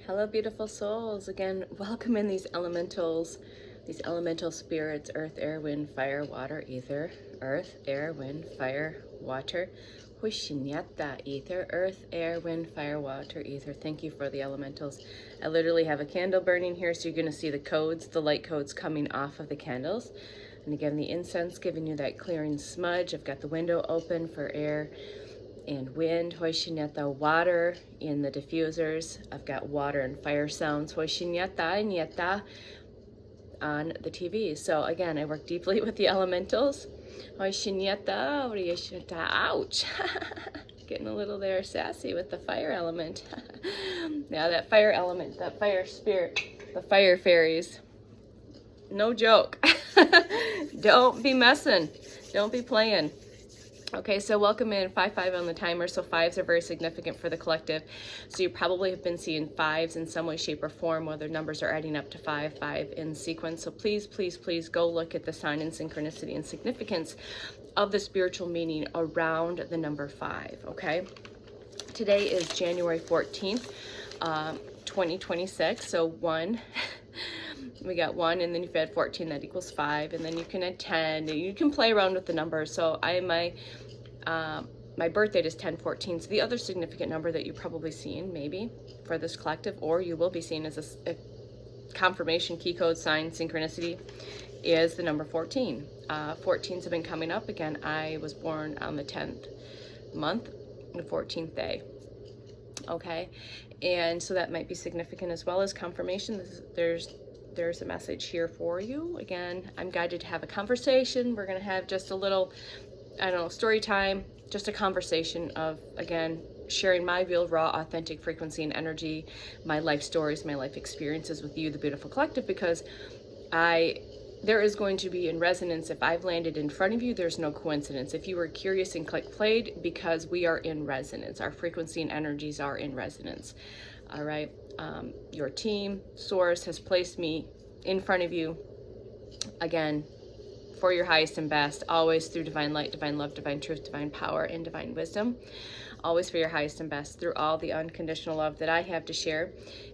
Hello, beautiful souls. Again, welcome in these elementals, these elemental spirits: earth, air, wind, fire, water, ether. Earth, air, wind, fire, water. Hushinyata, ether. Earth, air, wind, fire, water, ether. Thank you for the elementals. I literally have a candle burning here, so you're going to see the codes, the light codes coming off of the candles. And again, the incense giving you that clearing smudge. I've got the window open for air and wind. Hoishinyata, water in the diffusers. I've got water and fire sounds. Hoishinyata, nyata on the TV. So again, I work deeply with the elementals. Hoishinyata, oriyashita, ouch. Getting a little there sassy with the fire element. Now that fire element, that fire spirit, the fire fairies. No joke. Don't be messing. Don't be playing. Okay, so welcome in 5-5 on the timer. So fives are very significant for the collective. So you probably have been seeing fives in some way, shape, or form, whether numbers are adding up to 5 in sequence. So please, please, please go look at the sign and synchronicity and significance of the spiritual meaning around the number 5, okay? Today is January 14th, 2026. So 1, we got 1, and then you've had 14, that equals 5, and then you can add 10, and you can play around with the numbers. So my birth date is 10/14. So the other significant number that you're probably seeing, maybe for this collective, or you will be seeing as a confirmation, key code, sign, synchronicity, is the number 14. 14s have been coming up. Again, I was born on the 10th month, the 14th day. Okay, and so that might be significant as well as confirmation. There's a message here for you. Again, I'm guided to have a conversation. We're going to have just a little, I don't know, story time, just a conversation of, again, sharing my real, raw, authentic frequency and energy, my life stories, my life experiences with you, the beautiful collective, because there is going to be in resonance. If I've landed in front of you, there's no coincidence. If you were curious and click played, because we are in resonance. Our frequency and energies are in resonance. All right. Your team, source, has placed me in front of you, again, for your highest and best, always through divine light, divine love, divine truth, divine power, and divine wisdom. Always for your highest and best through all the unconditional love that I have to share.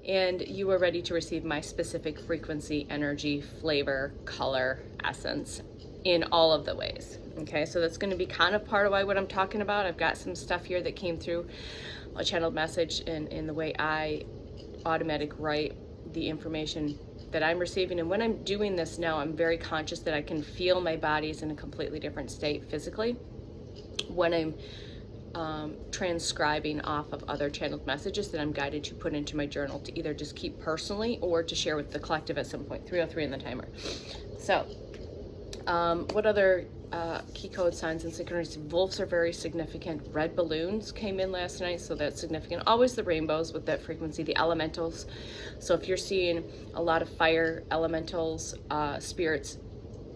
And you are ready to receive my specific frequency, energy, flavor, color, essence in all of the ways. Okay, so that's going to be kind of part of what I'm talking about. I've got some stuff here that came through a channeled message in the way I automatic write the information that I'm receiving. And when I'm doing this now, I'm very conscious that I can feel my body is in a completely different state physically when I'm transcribing off of other channeled messages that I'm guided to put into my journal to either just keep personally or to share with the collective at some point. 303 in the timer. So what other key code signs and synchronicity? Wolves are very significant. Red balloons came in last night, so that's significant. Always the rainbows with that frequency. The elementals. So if you're seeing a lot of fire elementals, spirits,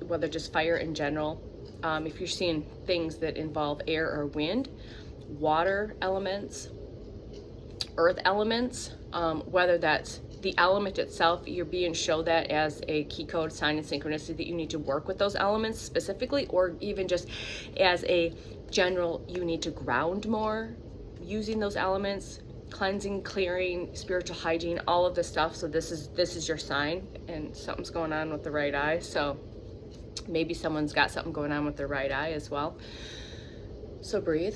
whether just fire in general, if you're seeing things that involve air or wind, water elements, earth elements, whether that's the element itself, you're being shown that as a key code, sign, and synchronicity that you need to work with those elements specifically, or even just as a general, you need to ground more using those elements, cleansing, clearing, spiritual hygiene, all of this stuff. So this is your sign, and something's going on with the right eye. So maybe someone's got something going on with their right eye as well. So breathe.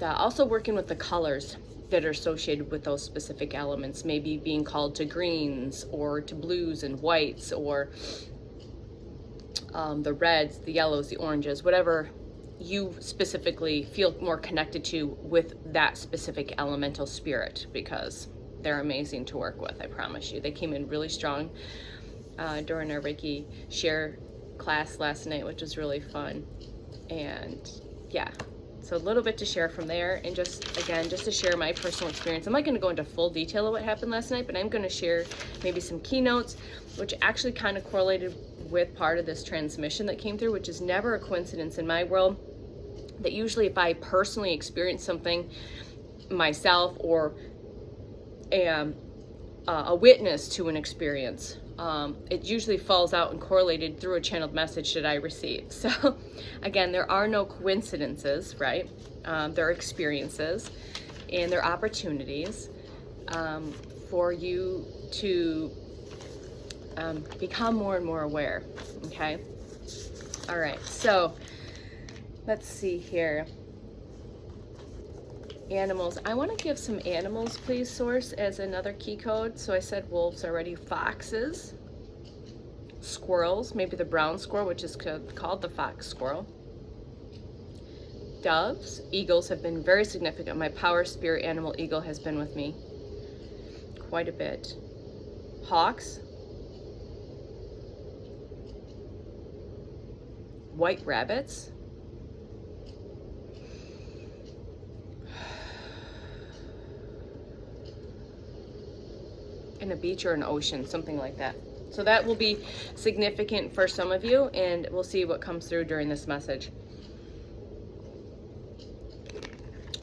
Also working with the colors that are associated with those specific elements, maybe being called to greens or to blues and whites, or the reds, the yellows, the oranges, whatever you specifically feel more connected to with that specific elemental spirit, because they're amazing to work with. I promise you. They came in really strong during our Reiki share class last night, which was really fun. And yeah, so a little bit to share from there, and just to share my personal experience. I'm not going to go into full detail of what happened last night, but I'm going to share maybe some keynotes, which actually kind of correlated with part of this transmission that came through, which is never a coincidence in my world. That usually if I personally experience something myself, or am a witness to an experience, it usually falls out and correlated through a channeled message that I receive. So again, there are no coincidences, right? There are experiences and there are opportunities for you to become more and more aware, okay? All right, so let's see here. Animals. I want to give some animals, please, Source, as another key code. So I said wolves already. Foxes, squirrels, maybe the brown squirrel, which is called the fox squirrel. Doves, eagles have been very significant. My power spirit animal eagle has been with me quite a bit. Hawks, white rabbits, and a beach or an ocean, something like that. So that will be significant for some of you, and we'll see what comes through during this message.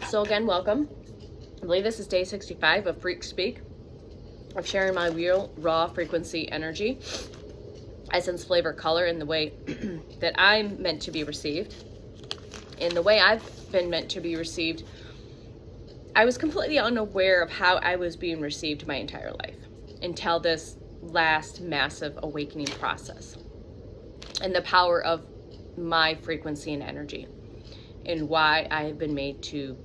So again, welcome. I believe this is day 65 of FreQSpeak, of sharing my real, raw frequency energy, essence, flavor, color, in the way that I'm meant to be received. In the way I've been meant to be received, I was completely unaware of how I was being received my entire life until this last massive awakening process, and the power of my frequency and energy, and why I have been made to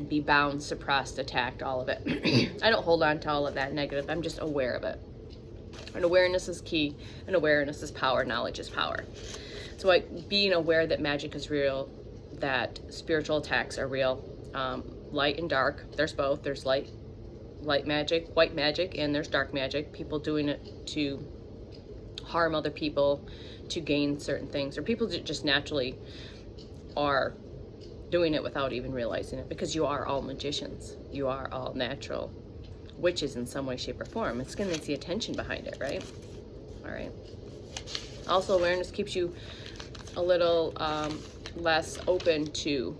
be bound, suppressed, attacked, all of it. I don't hold on to all of that negative. I'm just aware of it. And awareness is key, and awareness is power. Knowledge is power. So like being aware that magic is real, that spiritual attacks are real, light and dark. There's both. There's light magic, white magic, and there's dark magic. People doing it to harm other people, to gain certain things, or people that just naturally are doing it without even realizing it, because you are all magicians. You are all natural witches in some way, shape, or form. It's going to see attention behind it, right? All right. Also, awareness keeps you a little less open to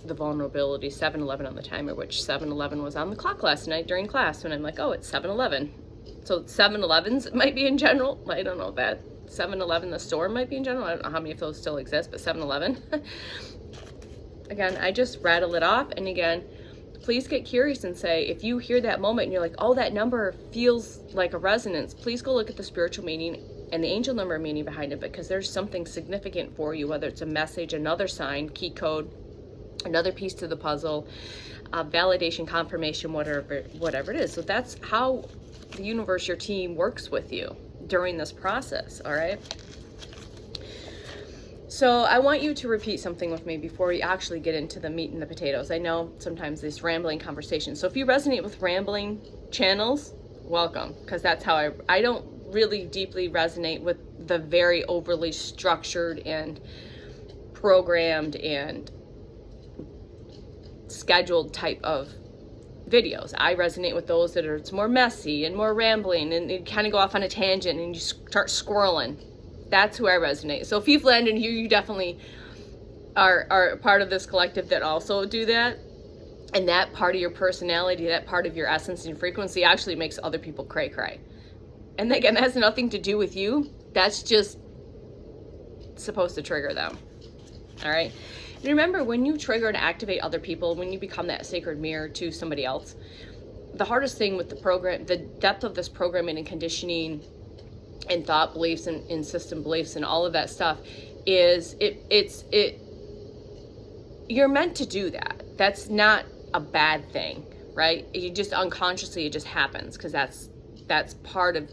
the vulnerability. 7-11 on the timer, which 7-11 was on the clock last night during class, when I'm like, oh, it's 7-11. So 7-Elevens might be in general. I don't know that 7-Eleven, the store, might be in general. I don't know how many of those still exist, but 7-Eleven. Again, I just rattle it off. And again, please get curious and say, if you hear that moment and you're like, oh, that number feels like a resonance, please go look at the spiritual meaning and the angel number meaning behind it, because there's something significant for you, whether it's a message, another sign, key code, another piece to the puzzle, validation, confirmation, whatever it is. So that's how the universe, your team, works with you during this process, all right? So I want you to repeat something with me before we actually get into the meat and the potatoes. I know sometimes these rambling conversations. So if you resonate with rambling channels, welcome, because that's how I don't really deeply resonate with the very overly structured and programmed and scheduled type of videos. I resonate with those that are, it's more messy and more rambling, and you kind of go off on a tangent and you start squirreling. That's who I resonate. So if you've landed here, you definitely are part of this collective that also do that. And that part of your personality, that part of your essence and and actually makes other people cray. And again, that has nothing to do with you. That's just supposed to trigger them. All right. And remember, when you trigger and activate other people, when you become that sacred mirror to somebody else, the hardest thing with the program, the depth of this programming and conditioning and thought beliefs and system beliefs and all of that stuff is you're meant to do that. That's not a bad thing, right? You just unconsciously, it just happens, because that's part of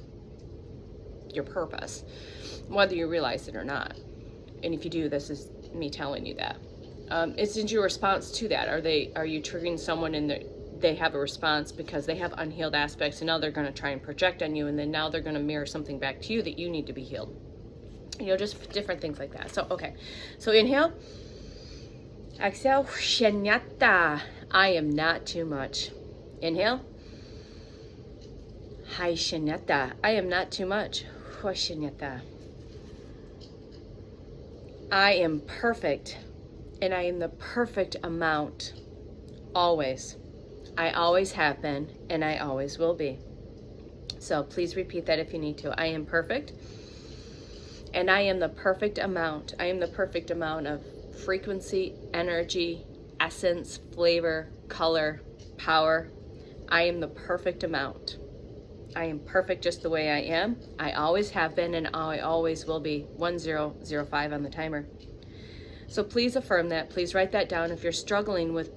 your purpose, whether you realize it or not. And if you do, this is me telling you that. It's in your response to that. Are you triggering someone and they have a response because they have unhealed aspects, and now they're going to try and project on you, and then now they're going to mirror something back to you that you need to be healed. You know, just different things like that. So, okay. So inhale. Exhale. Shanyata. I am not too much. Inhale. Hai shanyata. I am not too much. Shanyata. I am perfect, and I am the perfect amount. Always. I always have been, and I always will be. So please repeat that if you need to. I am perfect, and I am the perfect amount. I am the perfect amount of frequency, energy, essence, flavor, color, power. I am the perfect amount. I am perfect just the way I am. I always have been, and I always will be. 1005 on the timer. So please affirm that. Please write that down. If you're struggling with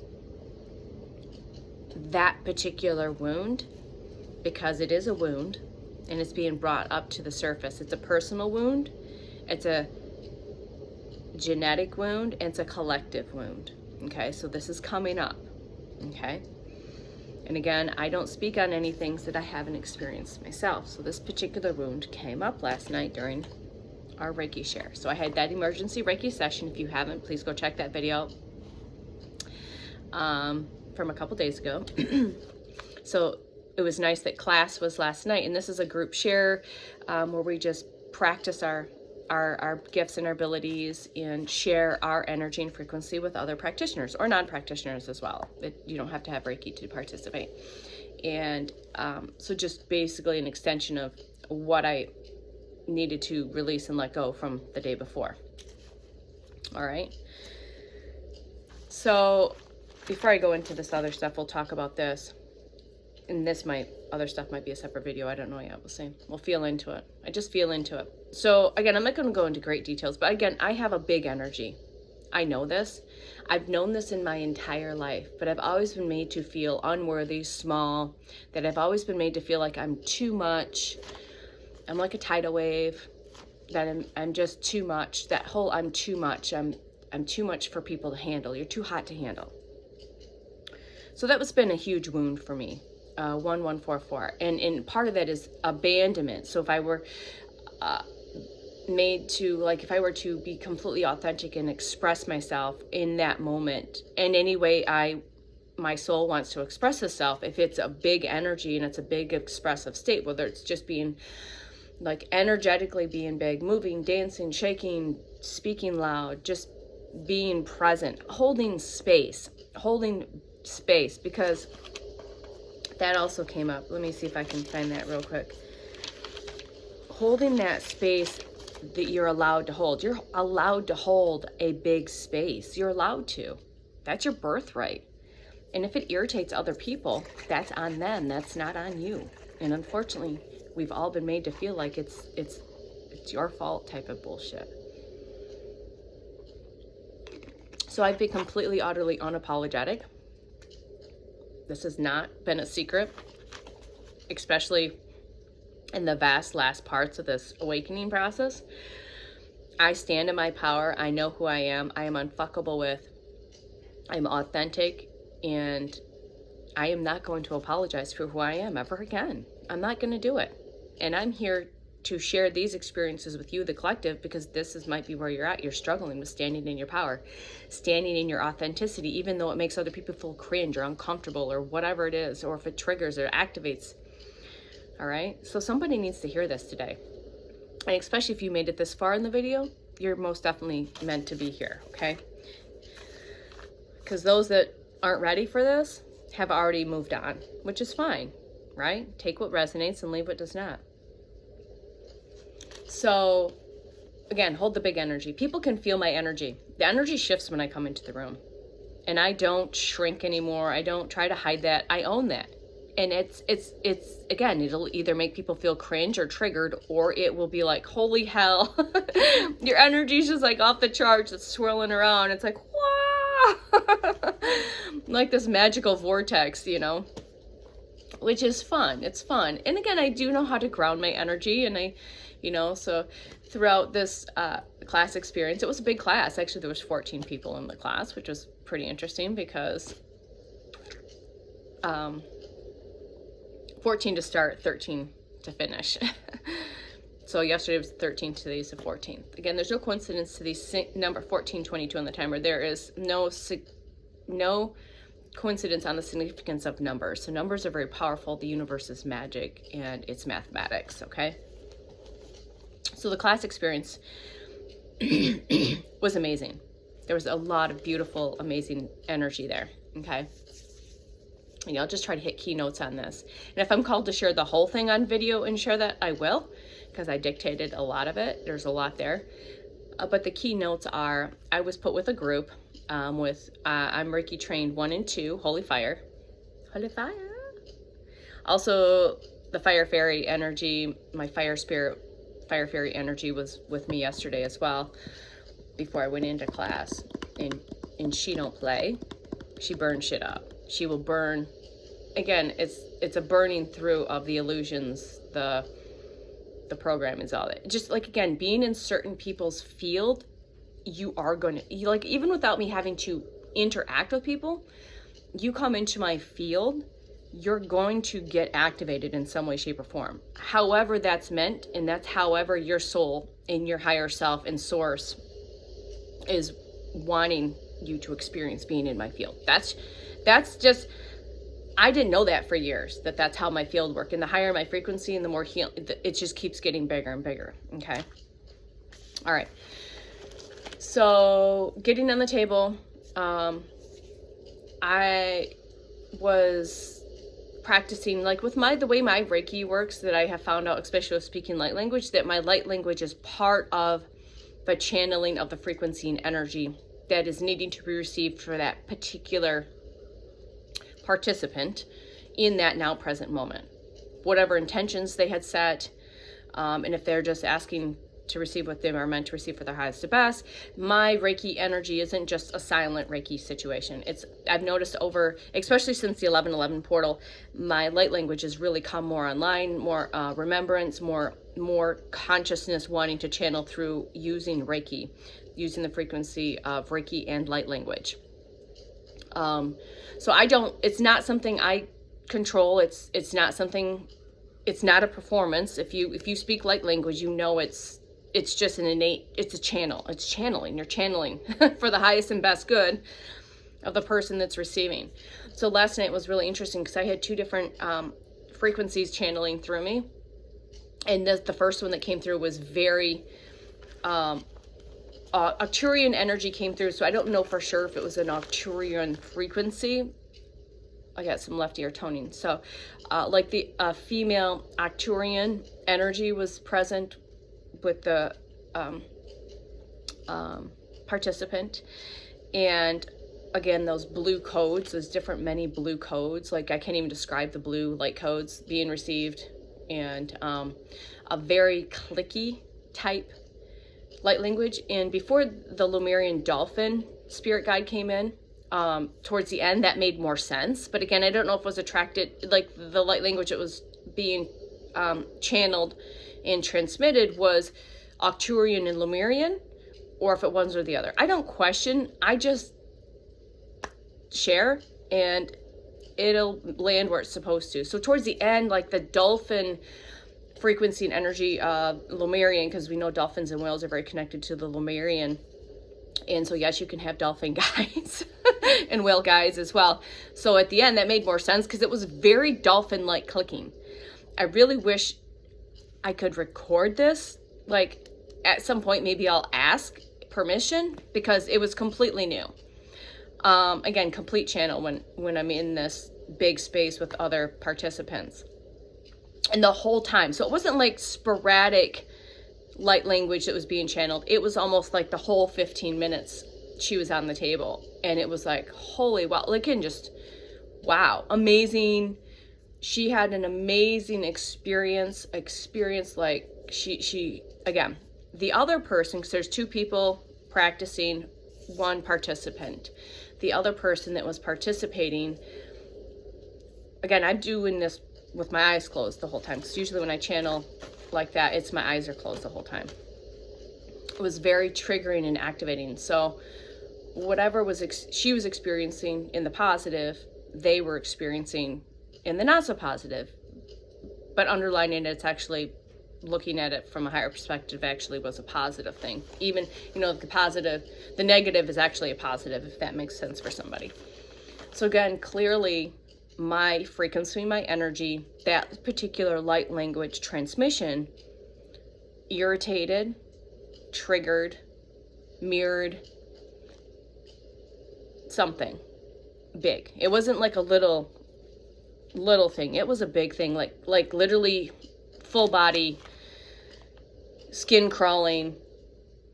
that particular wound, because it is a wound and it's being brought up to the surface. It's a personal wound. It's a genetic wound. And it's a collective wound. Okay, so this is coming up. Okay. And again, I don't speak on any things that I haven't experienced myself. So this particular wound came up last night during our Reiki share. So I had that emergency Reiki session. If you haven't, please go check that video from a couple days ago. So it was nice that class was last night. And this is a group share where we just practice our gifts and our abilities and share our energy and frequency with other practitioners or non-practitioners as well. You don't have to have Reiki to participate. And so just basically an extension of what I needed to release and let go from the day before. All right. So before I go into this other stuff, we'll talk about this. And other stuff might be a separate video. I don't know yet. We'll see. We'll feel into it. I just feel into it. So again, I'm not going to go into great details, but again, I have a big energy. I know this. I've known this in my entire life, but I've always been made to feel unworthy, small, that I've always been made to feel like I'm too much. I'm like a tidal wave, that I'm just too much. That whole I'm too much. I'm too much for people to handle. You're too hot to handle. So that was been a huge wound for me. 1144. And part of that is abandonment. So if I were made to, like, if I were to be completely authentic and express myself in that moment in any way my soul wants to express itself, if it's a big energy and it's a big expressive state, whether it's just being like energetically being big, moving, dancing, shaking, speaking loud, just being present, holding space, because that also came up. Let me see if I can find that real quick. Holding that space that you're allowed to hold. You're allowed to hold a big space. You're allowed to. That's your birthright. And if it irritates other people, that's on them. That's not on you. And unfortunately, we've all been made to feel like it's your fault type of bullshit. So I've been completely, utterly unapologetic. This has not been a secret, especially in the vast last parts of this awakening process. I stand in my power. I know who I am. I am unfuckable with. I'm authentic, and I am not going to apologize for who I am ever again. I'm not going to do it. And I'm here to share these experiences with you, the collective, because might be where you're at. You're struggling with standing in your power, standing in your authenticity, even though it makes other people feel cringe or uncomfortable or whatever it is, or if it triggers or activates. All right. So somebody needs to hear this today. And especially if you made it this far in the video, you're most definitely meant to be here. Okay. Because those that aren't ready for this have already moved on, which is fine, right? Take what resonates and leave what does not. So again, hold the big energy. People can feel my energy. The energy shifts when I come into the room, and I don't shrink anymore. I don't try to hide that. I own that. And it's again, it'll either make people feel cringe or triggered, or it will be like, holy hell, your energy's just like off the charts. It's swirling around. It's like, wow, like this magical vortex, which is fun. It's fun. And again, I do know how to ground my energy, and so throughout this class experience, it was a big class. Actually, there was 14 people in the class, which was pretty interesting because 14 to start, 13 to finish. So yesterday was 13, today's the 14th. Again, there's no coincidence to these number 1422 on the timer. There is no coincidence on the significance of numbers. So numbers are very powerful. The universe is magic, and it's mathematics, okay? So the class experience was amazing. There was a lot of beautiful, amazing energy there, okay? And I'll just try to hit keynotes on this. And if I'm called to share the whole thing on video and share that, I will, because I dictated a lot of it. There's a lot there. But the keynotes are, I was put with a group I'm Reiki trained 1 and 2, Holy Fire. Holy Fire. Also, the fire fairy energy, my fire fairy energy was with me yesterday as well before I went into class. And she don't play. She burns shit up. She will burn. Again, it's a burning through of the illusions, the program is all that. Just like, again, being in certain people's field, you are going to, like, even without me having to interact with people, you come into my field, you're going to get activated in some way, shape, or form. However that's meant, and that's however your soul and your higher self and source is wanting you to experience being in my field. That's just, I didn't know that for years, that's how my field worked. And the higher my frequency and the more it just keeps getting bigger and bigger. Okay. All right. So getting on the table, I was practicing, like, with the way my Reiki works, that I have found out, especially with speaking light language, that my light language is part of the channeling of the frequency and energy that is needing to be received for that particular participant in that now present moment. Whatever intentions they had set, and if they're just asking to receive what they are meant to receive for their highest and best, my Reiki energy isn't just a silent Reiki situation. I've noticed over, especially since the 1111 portal, my light language has really come more online, more remembrance, more consciousness wanting to channel through using Reiki, using the frequency of Reiki and light language. So it's not something I control. It's not a performance. If you speak light language, you know it's just an innate, it's a channel. It's channeling. You're channeling for the highest and best good of the person that's receiving. So last night was really interesting because I had two different frequencies channeling through me. And the first one that came through was very, Arcturian energy came through. So I don't know for sure if it was an Arcturian frequency. I got some left ear toning. So like the female Arcturian energy was present with the participant. And again, those blue codes, there's many blue codes. Like, I can't even describe the blue light codes being received. And a very clicky type light language. And before the Lemurian dolphin spirit guide came in, towards the end, that made more sense. But again, I don't know if it was attracted, like the light language that was being channeled and transmitted was Arcturian and Lemurian, or if it was one or the other. I don't question, I just share, and it'll land where it's supposed to. So towards the end, like the dolphin frequency and energy of Lemurian, because we know dolphins and whales are very connected to the Lemurian. And so yes, you can have dolphin guides and whale guides as well. So at the end, that made more sense because it was very dolphin-like clicking. I really wish I could record this. Like, at some point, maybe I'll ask permission because it was completely new. Again, complete channel when I'm in this big space with other participants. And the whole time. So it wasn't like sporadic light language that was being channeled. It was almost like the whole 15 minutes she was on the table. And it was like, holy wow. Like, and just, wow. Amazing. She had an amazing experience like she again, the other person, because there's two people practicing, one participant. The other person that was participating, again, I'm doing this with my eyes closed the whole time, because usually when I channel like that, it's my eyes are closed the whole time. It was very triggering and activating. So whatever she was experiencing in the positive, they were experiencing in the not so positive. But underlining it, it's actually looking at it from a higher perspective actually was a positive thing. Even, the negative is actually a positive, if that makes sense for somebody. So again, clearly my frequency, my energy, that particular light language transmission irritated, triggered, mirrored something big. It wasn't like a little thing. It was a big thing, like literally full body, skin crawling,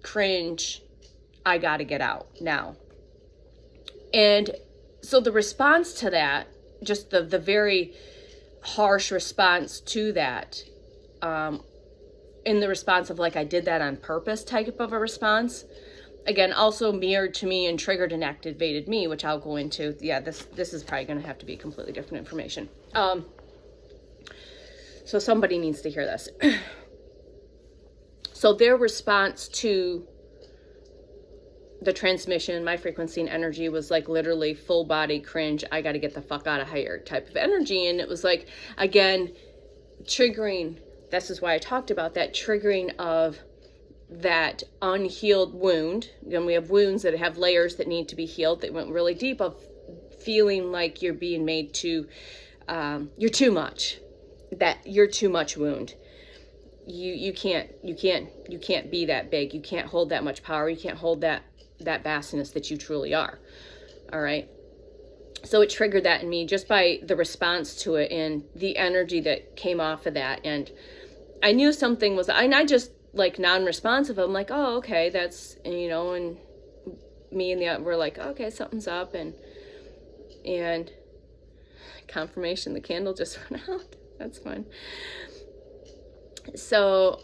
cringe, I gotta get out now. And so the response to that, just the very harsh response to that, in the response of like, I did that on purpose type of a response. Again, also mirrored to me and triggered and activated me, which I'll go into. Yeah, this is probably going to have to be completely different information. So somebody needs to hear this. So their response to the transmission, my frequency and energy was like literally full body cringe. I got to get the fuck out of here type of energy. And it was like, again, triggering. This is why I talked about that triggering of that unhealed wound. And we have wounds that have layers that need to be healed, that went really deep, of feeling like you're being made to, you're too much, that you're too much wound. You can't be that big. You can't hold that much power. You can't hold that vastness that you truly are. All right. So it triggered that in me just by the response to it and the energy that came off of that. And I knew something was, and I just like non-responsive. I'm like, oh, okay, that's, and me and the, we're like, okay, something's up. And confirmation, the candle just went out. That's fun. So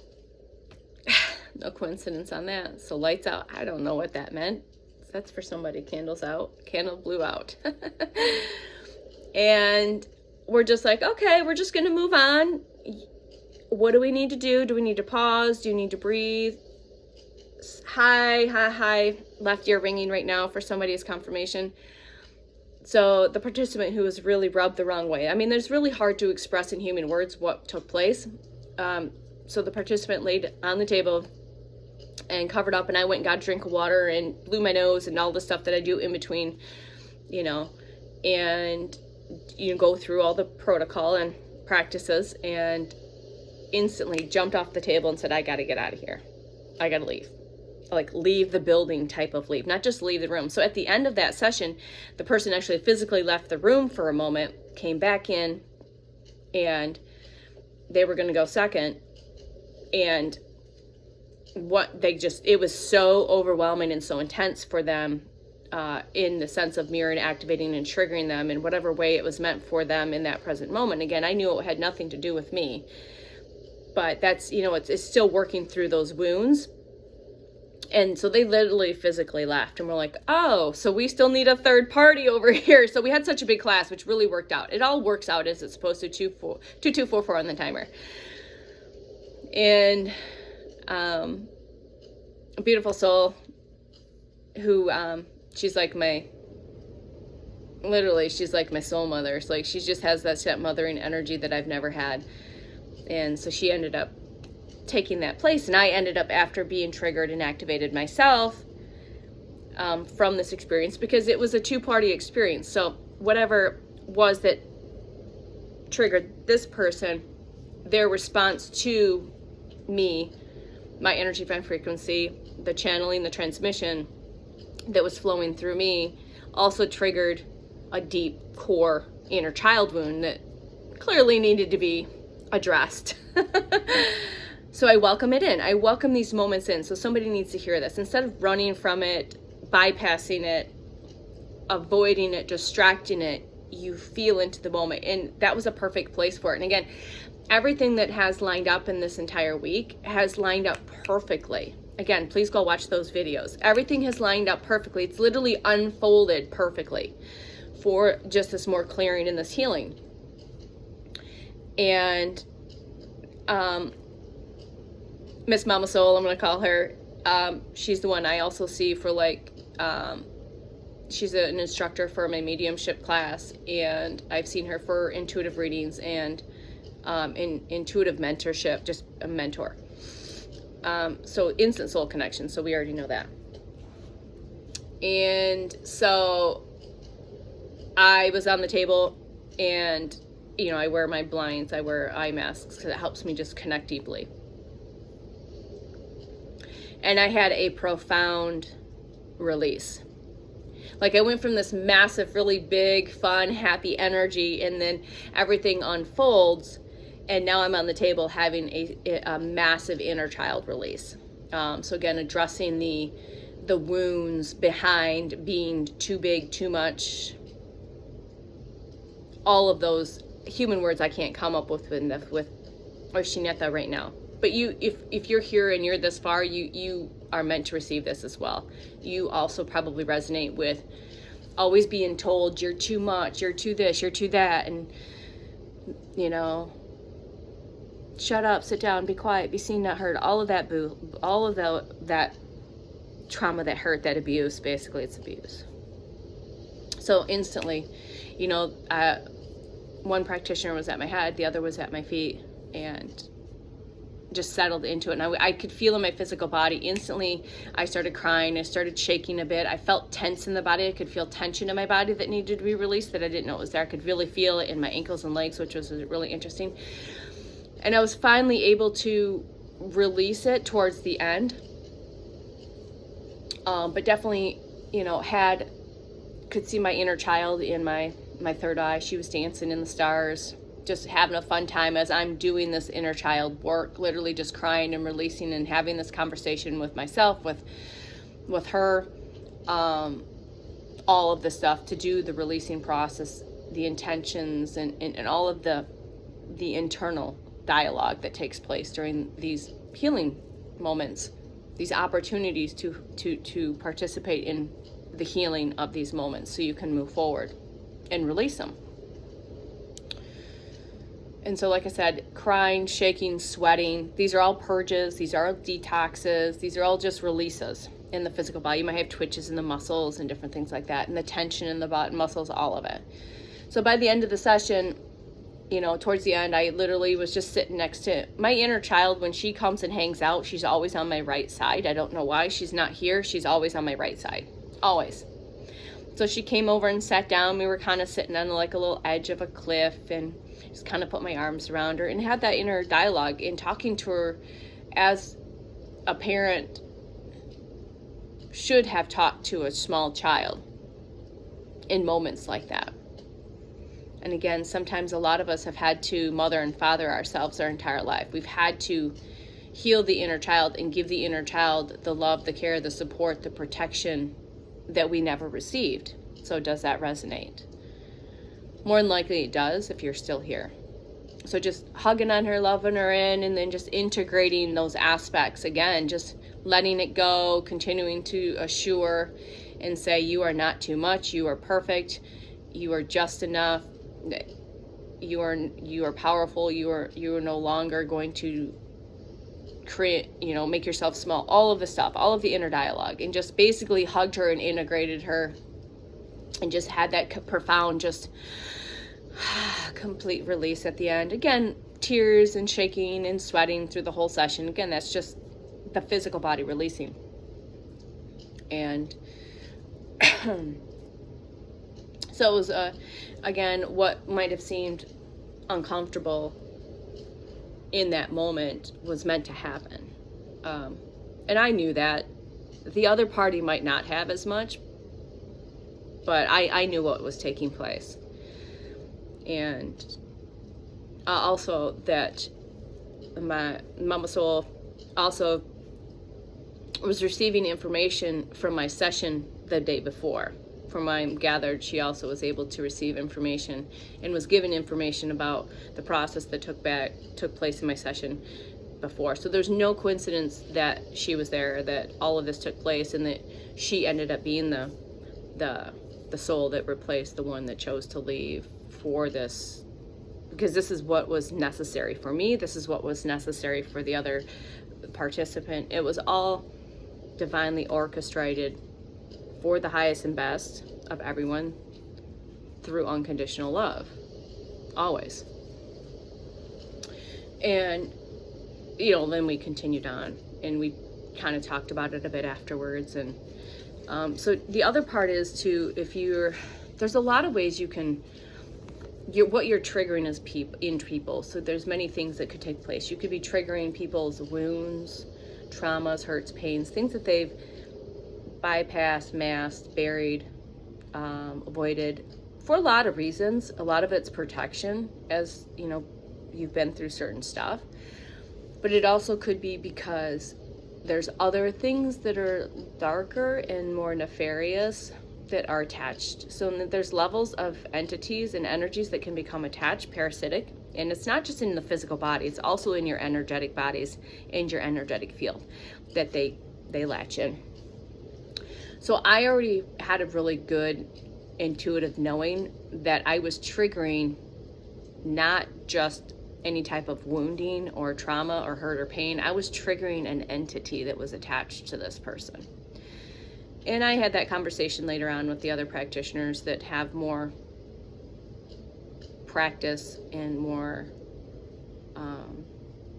no coincidence on that. So lights out. I don't know what that meant. That's for somebody. Candles out. Candle blew out. And we're just like, okay, we're just going to move on. What do we need to do? Do we need to pause? Do you need to breathe? Hi. Left ear ringing right now for somebody's confirmation. So the participant who was really rubbed the wrong way. I mean, there's really hard to express in human words what took place. So the participant laid on the table and covered up, and I went and got a drink of water and blew my nose and all the stuff that I do in between, and go through all the protocol and practices, and instantly jumped off the table and said, I got to get out of here. I got to leave. Like leave the building type of leave, not just leave the room. So at the end of that session, the person actually physically left the room for a moment, came back in, and they were going to go second. And it was so overwhelming and so intense for them, in the sense of mirroring, activating, and triggering them in whatever way it was meant for them in that present moment. Again, I knew it had nothing to do with me, but that's, it's still working through those wounds. And so they literally physically left, and we're like, oh, so we still need a third party over here. So we had such a big class, which really worked out. It all works out as it's supposed to, 2244 on the timer. And a beautiful soul who, she's like she's like my soul mother. So like, she just has that stepmothering energy that I've never had. And so she ended up taking that place, and I ended up, after being triggered and activated myself from this experience, because it was a two-party experience. So whatever was that triggered this person, their response to me, my energy and frequency, the channeling, the transmission that was flowing through me, also triggered a deep core inner child wound that clearly needed to be addressed. So I welcome it in. I welcome these moments in. So somebody needs to hear this. Instead of running from it, bypassing it, avoiding it, distracting it, you feel into the moment. And that was a perfect place for it. And again, everything that has lined up in this entire week has lined up perfectly. Again, please go watch those videos. Everything has lined up perfectly. It's literally unfolded perfectly for just this more clearing and this healing. And Miss Mama Soul, I'm going to call her, she's the one I also see for she's an instructor for my mediumship class, and I've seen her for intuitive readings and in intuitive mentorship, just a mentor. So instant soul connection, so we already know that. And so I was on the table, and I wear my blinds, I wear eye masks, because it helps me just connect deeply. And I had a profound release. Like, I went from this massive, really big, fun, happy energy, and then everything unfolds, and now I'm on the table having a massive inner child release. So again, addressing the wounds behind being too big, too much, all of those human words I can't come up with Oshineta right now. But if you're here and you're this far, you are meant to receive this as well. You also probably resonate with always being told you're too much, you're too this, you're too that, and shut up, sit down, be quiet, be seen, not heard, all of that that trauma, that hurt, that abuse. Basically, it's abuse. So instantly, one practitioner was at my head, the other was at my feet, and just settled into it. And I could feel in my physical body instantly. I started crying. I started shaking a bit. I felt tense in the body. I could feel tension in my body that needed to be released that I didn't know was there. I could really feel it in my ankles and legs, which was really interesting. And I was finally able to release it towards the end. But definitely, could see my inner child in my third eye. She was dancing in the stars, just having a fun time as I'm doing this inner child work, literally just crying and releasing and having this conversation with myself, with her, all of the stuff to do the releasing process, the intentions, and all of the internal dialogue that takes place during these healing moments, these opportunities to participate in the healing of these moments so you can move forward and release them. And so, like I said, crying, shaking, sweating, these are all purges, these are all detoxes, these are all just releases in the physical body. You might have twitches in the muscles and different things like that, and the tension in the body, muscles, all of it. So by the end of the session, towards the end, I literally was just sitting next to my inner child. When she comes and hangs out, she's always on my right side. I don't know why. She's not here. She's always on my right side. Always. So she came over and sat down. We were kind of sitting on like a little edge of a cliff, and just kind of put my arms around her and had that inner dialogue in talking to her as a parent should have talked to a small child in moments like that. And again, sometimes a lot of us have had to mother and father ourselves our entire life. We've had to heal the inner child and give the inner child the love, the care, the support, the protection that we never received. So does that resonate? More than likely it does if you're still here. So just hugging on her, loving her in, and then just integrating those aspects again, just letting it go, continuing to assure and say, you are not too much, you are perfect, you are just enough, you are powerful, you are no longer going to create, make yourself small, all of the stuff, all of the inner dialogue, and just basically hugged her and integrated her and just had that profound, just complete release at the end. Again, tears and shaking and sweating through the whole session. Again, that's just the physical body releasing. And so it was, again, what might have seemed uncomfortable in that moment was meant to happen. And I knew that. The other party might not have as much, but I knew what was taking place. And also that my Mama Soul also was receiving information from my session the day before. From what I'm gathered, she also was able to receive information and was given information about the process that took place in my session before. So there's no coincidence that she was there, that all of this took place, and that she ended up being the soul that replaced the one that chose to leave for this, because this is what was necessary for me. This is what was necessary for the other participant. It was all divinely orchestrated for the highest and best of everyone through unconditional love, always. And then we continued on and we kind of talked about it a bit afterwards. And so the other part is there's a lot of ways what you're triggering is in people. So there's many things that could take place. You could be triggering people's wounds, traumas, hurts, pains, things that they've bypassed, masked, buried, avoided for a lot of reasons. A lot of it's protection, as you've been through certain stuff. But it also could be because there's other things that are darker and more nefarious that are attached. So there's levels of entities and energies that can become attached, parasitic, and it's not just in the physical body, it's also in your energetic bodies and your energetic field that they latch in. So I already had a really good intuitive knowing that I was triggering not just any type of wounding or trauma or hurt or pain. I was triggering an entity that was attached to this person. And I had that conversation later on with the other practitioners that have more practice and more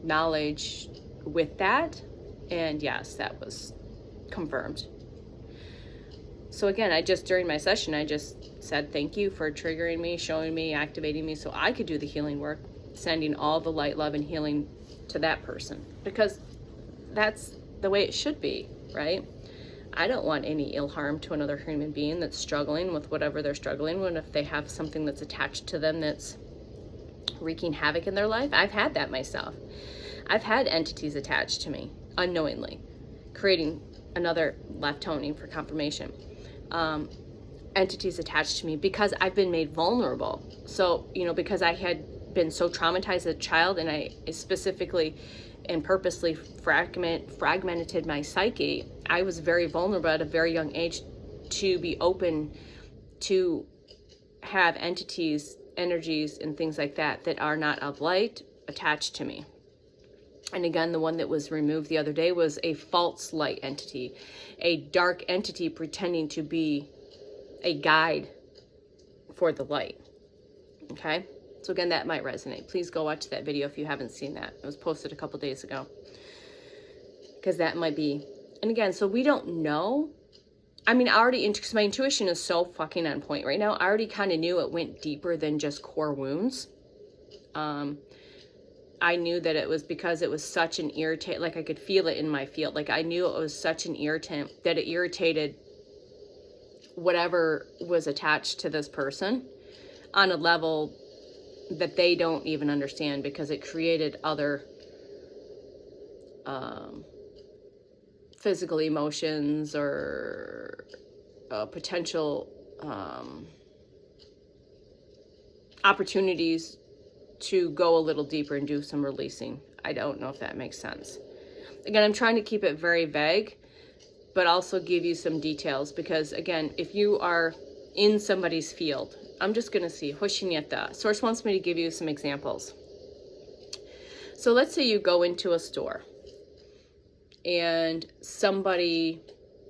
knowledge with that. And yes, that was confirmed. So again, during my session, I just said, thank you for triggering me, showing me, activating me so I could do the healing work, sending all the light, love, and healing to that person. Because that's the way it should be, right? I don't want any ill harm to another human being that's struggling with whatever they're struggling with. If they have something that's attached to them that's wreaking havoc in their life, I've had that myself. I've had entities attached to me unknowingly, creating another left toning for confirmation. Entities attached to me because I've been made vulnerable. So, because I had been so traumatized as a child, and I specifically and purposely fragmented my psyche, I was very vulnerable at a very young age to be open to have entities, energies, and things like that are not of light attached to me. And again, the one that was removed the other day was a false light entity, a dark entity pretending to be a guide for the light. Okay? So again, that might resonate. Please go watch that video if you haven't seen that. It was posted a couple days ago. Because that might be, and again, so we don't know. I mean, because my intuition is so fucking on point right now. I already kind of knew it went deeper than just core wounds. I knew that it was because it was such an irritant, like I could feel it in my field. Like I knew it was such an irritant that it irritated whatever was attached to this person on a level that they don't even understand, because it created other physical emotions or potential opportunities to go a little deeper and do some releasing. I don't know if that makes sense. Again, I'm trying to keep it very vague, but also give you some details, because again, if you are in somebody's field, I'm just going to see, Hushinyata. Source wants me to give you some examples. So let's say you go into a store and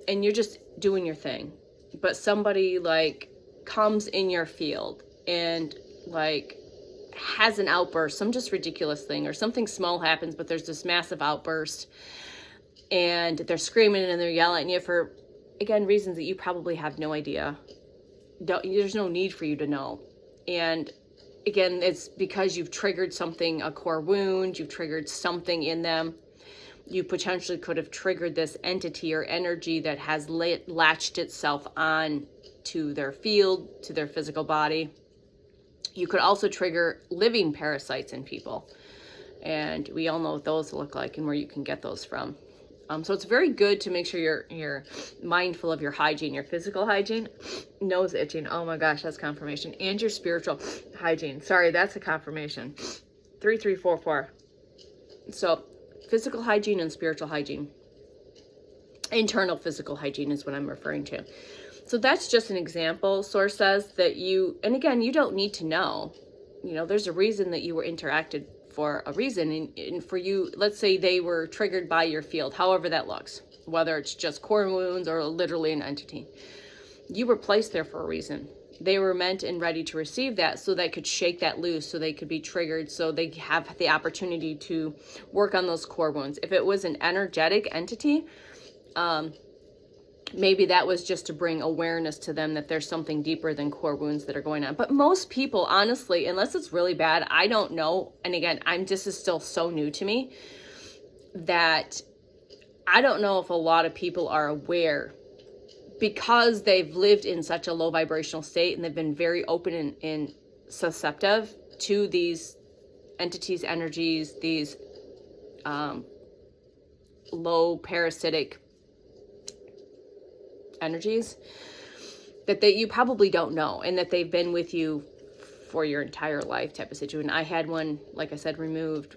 you're just doing your thing, but somebody like comes in your field and like has an outburst, some just ridiculous thing, or something small happens, but there's this massive outburst and they're screaming and they're yelling at you for, again, reasons that you probably have no idea. There's no need for you to know. And again, it's because you've triggered something, a core wound, you've triggered something in them. You potentially could have triggered this entity or energy that has latched itself on to their field, to their physical body. You could also trigger living parasites in people. And we all know what those look like and where you can get those from. So it's very good to make sure you're mindful of your hygiene, your physical hygiene, nose itching. Oh my gosh, that's confirmation. And your spiritual hygiene. Sorry, that's a confirmation. 3344. So physical hygiene and spiritual hygiene. Internal physical hygiene is what I'm referring to. So that's just an example. Source says that and again, you don't need to know. There's a reason that you were interacted for a reason. And for you, let's say they were triggered by your field, however that looks, whether it's just core wounds or literally an entity. You were placed there for a reason. They were meant and ready to receive that so they could shake that loose, so they could be triggered, so they have the opportunity to work on those core wounds. If it was an energetic entity, maybe that was just to bring awareness to them that there's something deeper than core wounds that are going on. But most people, honestly, unless it's really bad, I don't know. And again, this is still so new to me that I don't know if a lot of people are aware, because they've lived in such a low vibrational state and they've been very open and susceptible to these entities, energies, these low parasitic energies. that you probably don't know, and that they've been with you for your entire life type of situation. I had one, like I said, removed,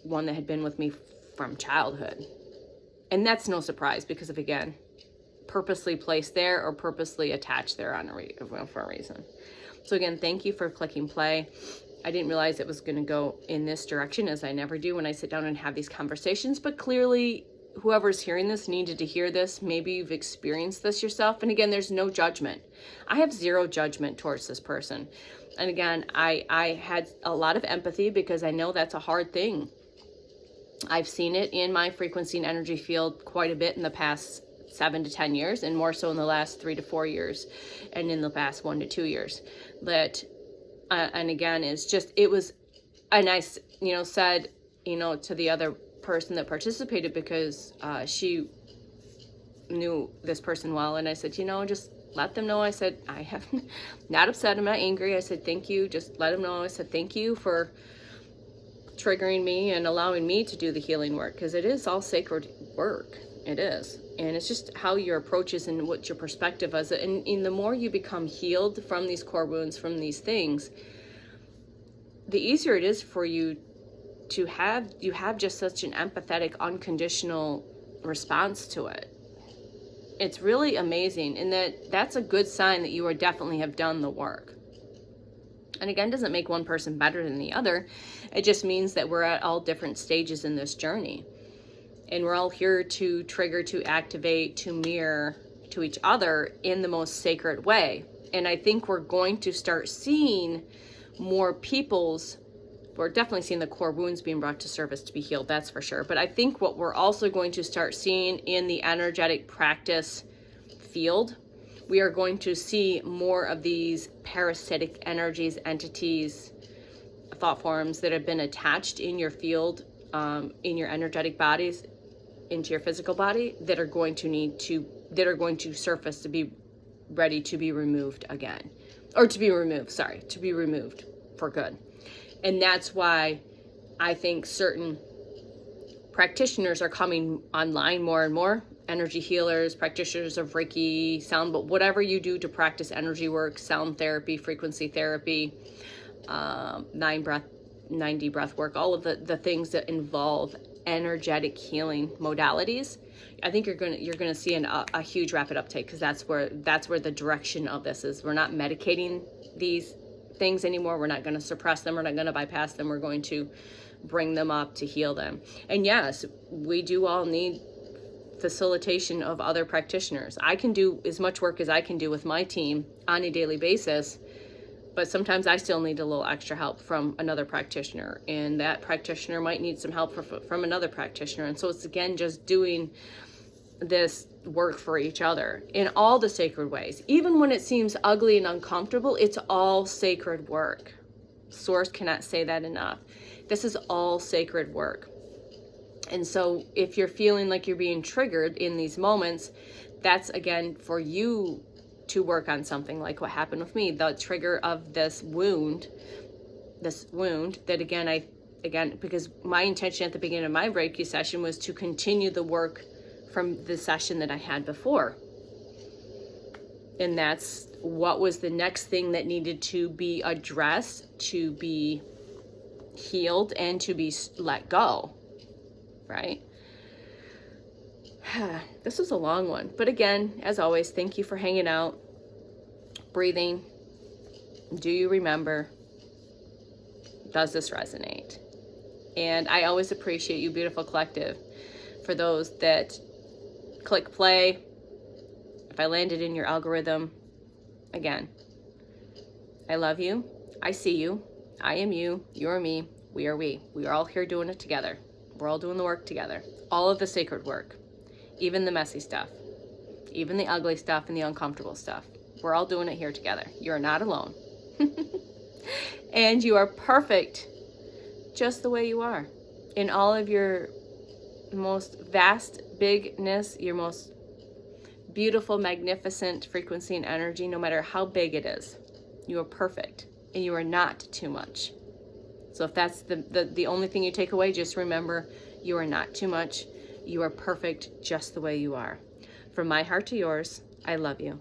one that had been with me from childhood. And that's no surprise because of, again, purposely placed there or purposely attached there for a reason. So again, thank you for clicking play. I didn't realize it was going to go in this direction, as I never do when I sit down and have these conversations, but clearly whoever's hearing this needed to hear this. Maybe you've experienced this yourself. And again, there's no judgment. I have zero judgment towards this person. And again, I had a lot of empathy because I know that's a hard thing. I've seen it in my frequency and energy field quite a bit in the past 7 to 10 years, and more so in the last 3 to 4 years, and in the past 1 to 2 years. That, and again, it was, and I, said, to the other person that participated, because she knew this person well, and I said, just let them know. I said, I have not upset, I'm not angry. I said, thank you. Just let them know. I said, thank you for triggering me and allowing me to do the healing work, because it is all sacred work. It is. And it's just how your approach is and what your perspective is. And the more you become healed from these core wounds, from these things, the easier it is for you to have just such an empathetic, unconditional response to it. It's really amazing. And that's a good sign that you definitely have done the work. And again, doesn't make one person better than the other. It just means that we're at all different stages in this journey. And we're all here to trigger, to activate, to mirror to each other in the most sacred way. And I think we're going to start seeing more we're definitely seeing the core wounds being brought to surface to be healed, that's for sure. But I think what we're also going to start seeing in the energetic practice field, we are going to see more of these parasitic energies, entities, thought forms that have been attached in your field, in your energetic bodies, into your physical body, that are going to surface to be ready to be removed again. Or to be removed for good. And that's why I think certain practitioners are coming online more and more. Energy healers, practitioners of Reiki, sound, but whatever you do to practice energy work, sound therapy, frequency therapy, 9D breath work, all of the things that involve energetic healing modalities, I think you're gonna see a huge rapid uptake, because that's where the direction of this is. We're not medicating these things anymore. We're not going to suppress them. We're not going to bypass them. We're going to bring them up to heal them. And yes, we do all need facilitation of other practitioners. I can do as much work as I can do with my team on a daily basis, but sometimes I still need a little extra help from another practitioner, and that practitioner might need some help from another practitioner. And so it's, again, just doing this work for each other in all the sacred ways. Even when it seems ugly and uncomfortable, it's all sacred work. Source cannot say that enough. This is all sacred work. And so if you're feeling like you're being triggered in these moments, that's, again, for you to work on something like what happened with me, the trigger of this wound that, again, because my intention at the beginning of my Reiki session was to continue the work from the session that I had before. And that's what was the next thing that needed to be addressed, to be healed, and to be let go, right? This was a long one. But again, as always, thank you for hanging out, breathing. Do you remember? Does this resonate? And I always appreciate you, beautiful collective, for those that click play. If I landed in your algorithm, again, I love you. I see you. I am you. You are me. We are we. We are all here doing it together. We're all doing the work together. All of the sacred work, even the messy stuff, even the ugly stuff and the uncomfortable stuff. We're all doing it here together. You're not alone. And you are perfect just the way you are, in all of your most vast bigness, your most beautiful, magnificent frequency and energy. No matter how big it is, you are perfect, and you are not too much. So if that's the only thing you take away, just remember, you are not too much. You are perfect just the way you are. From my heart to yours, I love you.